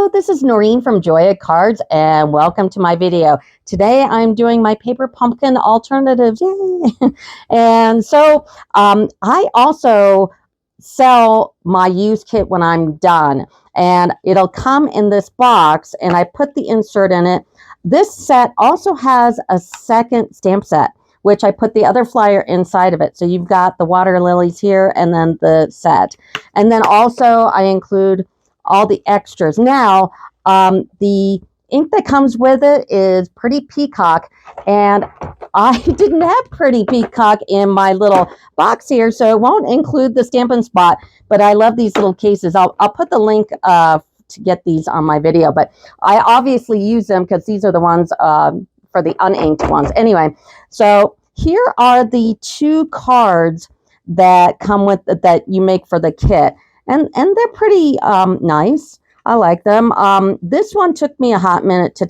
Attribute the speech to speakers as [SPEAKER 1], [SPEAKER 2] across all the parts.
[SPEAKER 1] Hello, this is Noreen from JoyofCards, and welcome to my video. Today I'm doing my paper pumpkin alternatives. Yay! And so I also sell my used kit when I'm done, and it'll come in this box, and I put the insert in it. This set also has a second stamp set, which I put the other flyer inside of it. So you've got the water lilies here and then the set. And then also I include all the extras. Now, the ink that comes with it is Pretty Peacock, and I didn't have Pretty Peacock in my little box here, so it won't include the Stampin' Spot, but I love these little cases. I'll put the link to get these on my video, but I obviously use them because these are the ones for the uninked ones. Anyway, so here are the two cards that come with that you make for the kit. And they're pretty nice. I like them. This one took me a hot minute to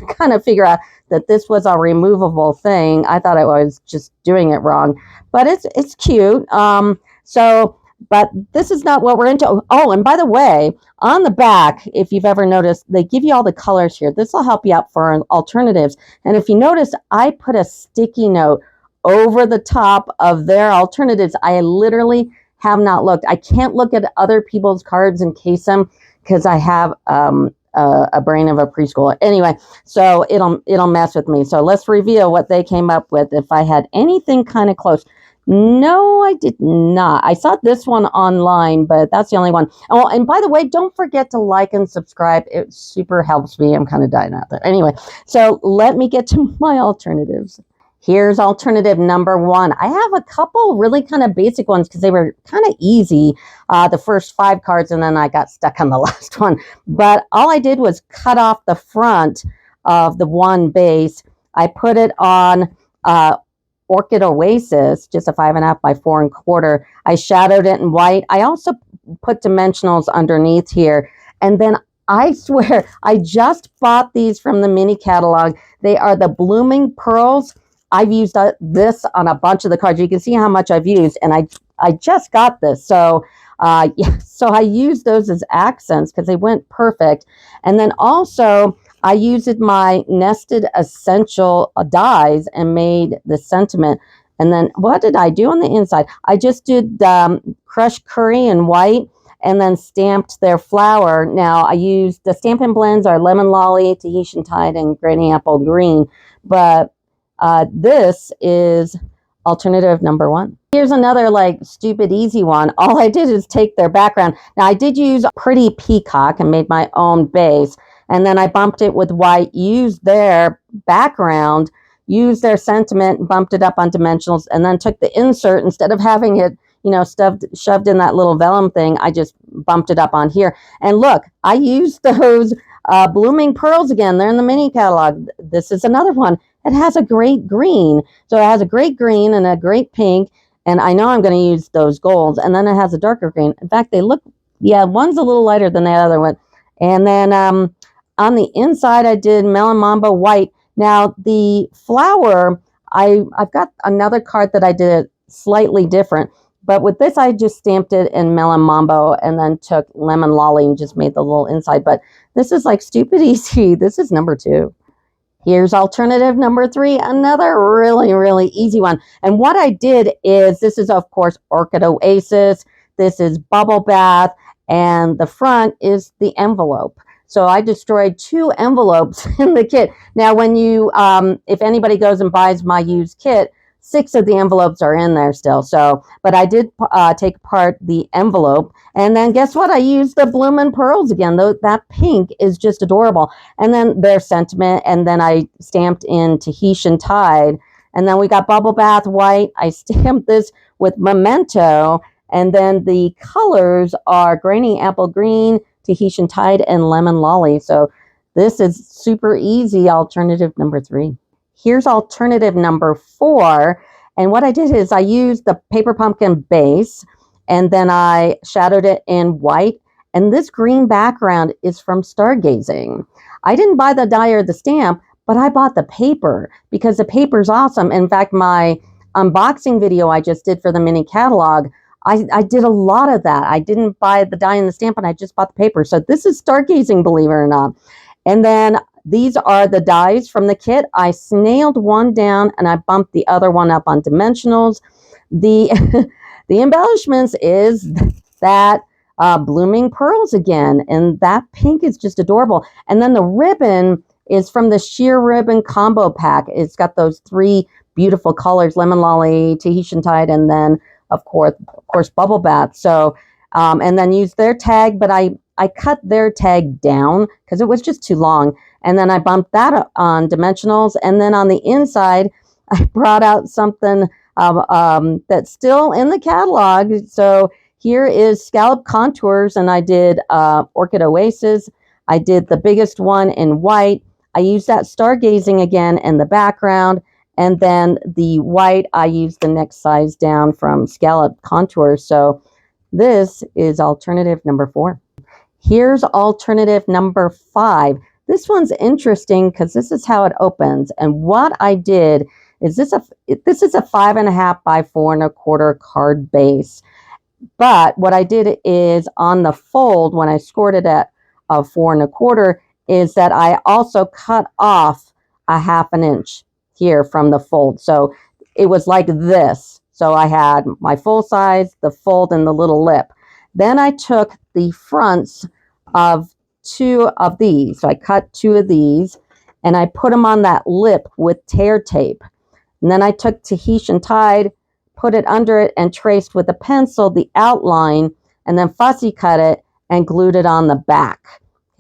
[SPEAKER 1] kind of figure out that this was a removable thing. I thought I was just doing it wrong, but it's cute. But this is not what we're into. Oh, and by the way, on the back, if you've ever noticed, they give you all the colors here. This will help you out for alternatives. And if you notice, I put a sticky note over the top of their alternatives. I literally have not looked. I can't look at other people's cards and case them because I have a brain of a preschooler. Anyway, so it'll mess with me. So let's reveal what they came up with. If I had anything kind of close. No, I did not. I saw this one online, but that's the only one. Oh, and by the way, don't forget to like and subscribe. It super helps me. I'm kind of dying out there. Anyway, so let me get to my alternatives. Here's alternative number one. I have a couple really kind of basic ones because they were kind of easy, the first 5 cards, and then I got stuck on the last one. But all I did was cut off the front of the one base. I put it on Orchid Oasis, just a 5.5 by 4 1/4. I shadowed it in white. I also put dimensionals underneath here. And then I swear, I just bought these from the mini catalog. They are the Blooming Pearls. I've used this on a bunch of the cards. You can see how much I've used, and I just got this. So, yeah, so I used those as accents because they went perfect. And then also, I used my nested essential dies and made the sentiment. And then what did I do on the inside? I just did crushed curry in white and then stamped their flower. Now, I used the Stampin' Blends are Lemon Lolly, Tahitian Tide, and Granny Apple Green. But this is alternative number one. Here's another like stupid easy one. All I did is take their background. Now I did use Pretty Peacock and made my own base, and then I bumped it with white, used their background, used their sentiment, bumped it up on dimensionals, and then took the insert instead of having it, you know, shoved in that little vellum thing. I just bumped it up on here. And look, I used those Blooming Pearls again. They're in the mini catalog. This is another one. It has a great green. So it has a great green and a great pink. And I know I'm going to use those golds. And then it has a darker green. In fact, they look, yeah, one's a little lighter than the other one. And then on the inside, I did Melon Mambo white. Now, the flower, I've got another card that I did slightly different. But with this, I just stamped it in Melon Mambo and then took Lemon Lolly and just made the little inside. But this is like stupid easy. This is number 2. Here's alternative number 3, another really, really easy one. And what I did is, this is, of course, Orchid Oasis. This is Bubble Bath. And the front is the envelope. So I destroyed 2 envelopes in the kit. Now, when you, if anybody goes and buys my used kit, 6 of the envelopes are in there still. So, but I did take apart the envelope. And then guess what? I used the Bloomin' Pearls again. That pink is just adorable. And then their sentiment. And then I stamped in Tahitian Tide. And then we got Bubble Bath white. I stamped this with Memento. And then the colors are Granny Apple Green, Tahitian Tide, and Lemon Lolly. So this is super easy. Alternative number 3. Here's alternative number 4. And what I did is I used the paper pumpkin base and then I shadowed it in white. And this green background is from Stargazing. I didn't buy the die or the stamp, but I bought the paper because the paper's awesome. In fact, my unboxing video I just did for the mini catalog, I did a lot of that. I didn't buy the die and the stamp, and I just bought the paper. So this is stargazing, believe it or not. And then these are the dies from the kit. I snailed one down and I bumped the other one up on dimensionals. The the embellishments is that blooming pearls again, and that pink is just adorable. And then the ribbon is from the sheer ribbon combo pack. It's got those 3 beautiful colors: lemon lolly, Tahitian tide, and then of course bubble bath. So and then use their tag, but I cut their tag down because it was just too long. And then I bumped that on dimensionals. And then on the inside, I brought out something that's still in the catalog. So here is scallop contours, and I did Orchid Oasis. I did the biggest one in white. I used that stargazing again in the background. And then the white, I used the next size down from scallop contours. So this is alternative number 4. Here's alternative number 5. This one's interesting because this is how it opens. And what I did is this is a 5.5 by 4.25 card base. But what I did is on the fold, when I scored it at 4.25, is that I also cut off a 1/2 inch here from the fold. So it was like this. So I had my full size, the fold, and the little lip. Then I took the fronts of 2 of these. So I cut 2 of these and I put them on that lip with tear tape. And then I took Tahitian tide, put it under it, and traced with a pencil the outline, and then fussy cut it and glued it on the back.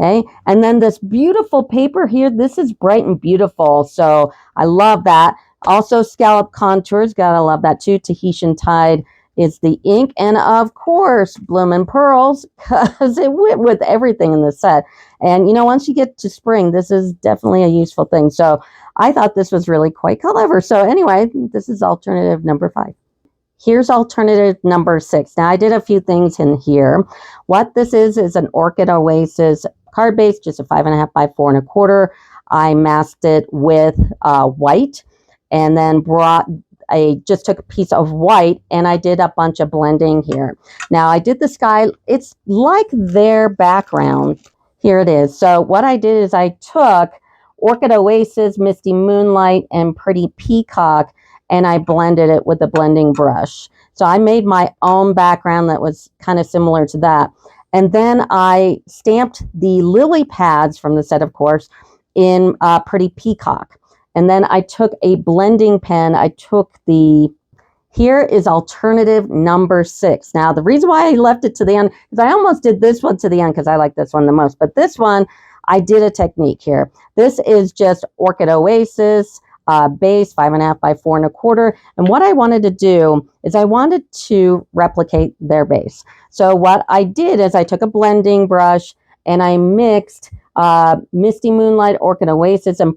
[SPEAKER 1] Okay, and then this beautiful paper here, this is bright and beautiful. So I love that. Also scallop contours, gotta love that too. Tahitian tide is the ink, and of course bloomin' pearls, because it went with everything in the set. And you know, once you get to spring, this is definitely a useful thing. So I thought this was really quite clever. So anyway, this is alternative number 5. Here's alternative number 6. Now I did a few things in here. What this is an Orchid Oasis card base, just a 5.5 by 4.25. I masked it with white, and then just took a piece of white and I did a bunch of blending here. Now I did the sky. It's like their background. Here it is. So what I did is I took Orchid Oasis, Misty Moonlight, and Pretty Peacock, and I blended it with a blending brush. So I made my own background that was kind of similar to that. And then I stamped the lily pads from the set, of course, in Pretty Peacock. And then I took a blending pen. Here is alternative number 6. Now, the reason why I left it to the end is I almost did this one to the end because I like this one the most. But this one, I did a technique here. This is just Orchid Oasis base, 5.5 by 4.25. And what I wanted to do is I wanted to replicate their base. So what I did is I took a blending brush and I mixed Misty Moonlight, Orchid Oasis, and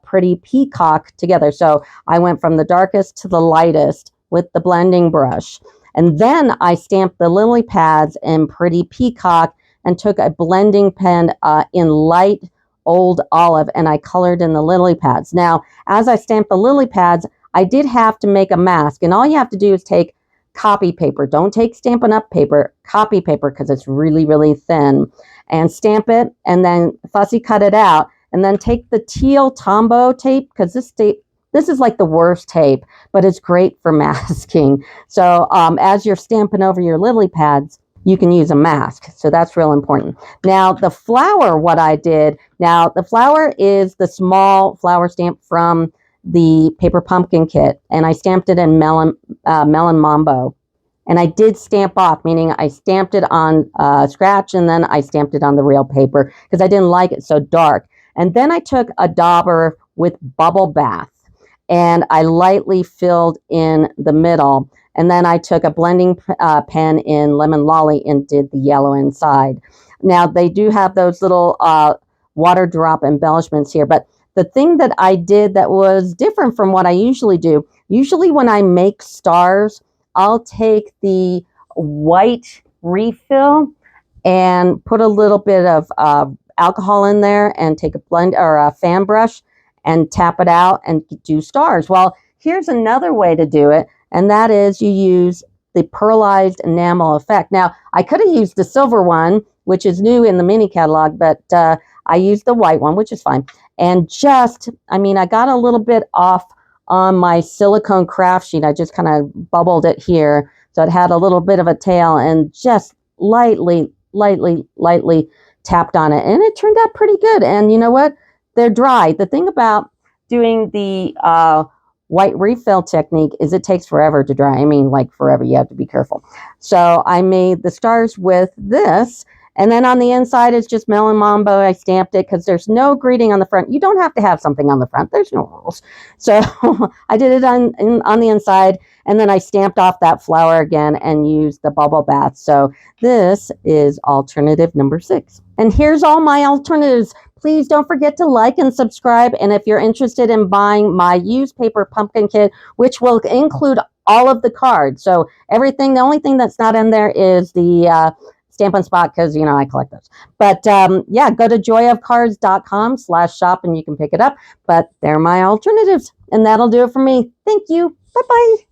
[SPEAKER 1] Pretty Peacock together. So I went from the darkest to the lightest with the blending brush. And then I stamped the lily pads in Pretty Peacock and took a blending pen in light old olive, and I colored in the lily pads. Now, as I stamped the lily pads, I did have to make a mask, and all you have to do is take copy paper. Don't take Stampin' Up! Paper, copy paper, because it's really, really thin, and stamp it, and then fussy cut it out, and then take the teal Tombow tape, because this is like the worst tape, but it's great for masking. So as you're stamping over your lily pads, you can use a mask. So that's real important. Now, the flower, what I did, now the flower is the small flower stamp from the paper pumpkin kit, and I stamped it in Melon Mambo. And I did stamp off, meaning I stamped it on scratch, and then I stamped it on the real paper because I didn't like it so dark. And then I took a dauber with bubble bath, and I lightly filled in the middle. And then I took a blending pen in Lemon Lolly and did the yellow inside. Now, they do have those little water drop embellishments here, but the thing that I did that was different from what I usually do, usually when I make stars, I'll take the white refill and put a little bit of alcohol in there and take a blend or a fan brush and tap it out and do stars. Well, here's another way to do it. And that is you use the pearlized enamel effect. Now, I could have used the silver one, which is new in the mini catalog, but I used the white one, which is fine. And just, I mean, I got a little bit off on my silicone craft sheet. I just kind of bubbled it here. So it had a little bit of a tail, and just lightly tapped on it. And it turned out pretty good. And you know what? They're dry. The thing about doing the white refill technique is it takes forever to dry. I mean, like forever. You have to be careful. So I made the stars with this. And then on the inside, it's just Melon Mambo. I stamped it because there's no greeting on the front. You don't have to have something on the front. There's no rules. So I did it on the inside. And then I stamped off that flower again and used the bubble bath. So this is alternative number 6. And here's all my alternatives. Please don't forget to like and subscribe. And if you're interested in buying my used paper pumpkin kit, which will include all of the cards. So everything, the only thing that's not in there is the Stamp on Spot, because, you know, I collect those. But yeah, go to joyofcards.com/shop and you can pick it up. But they're my alternatives. And that'll do it for me. Thank you. Bye-bye.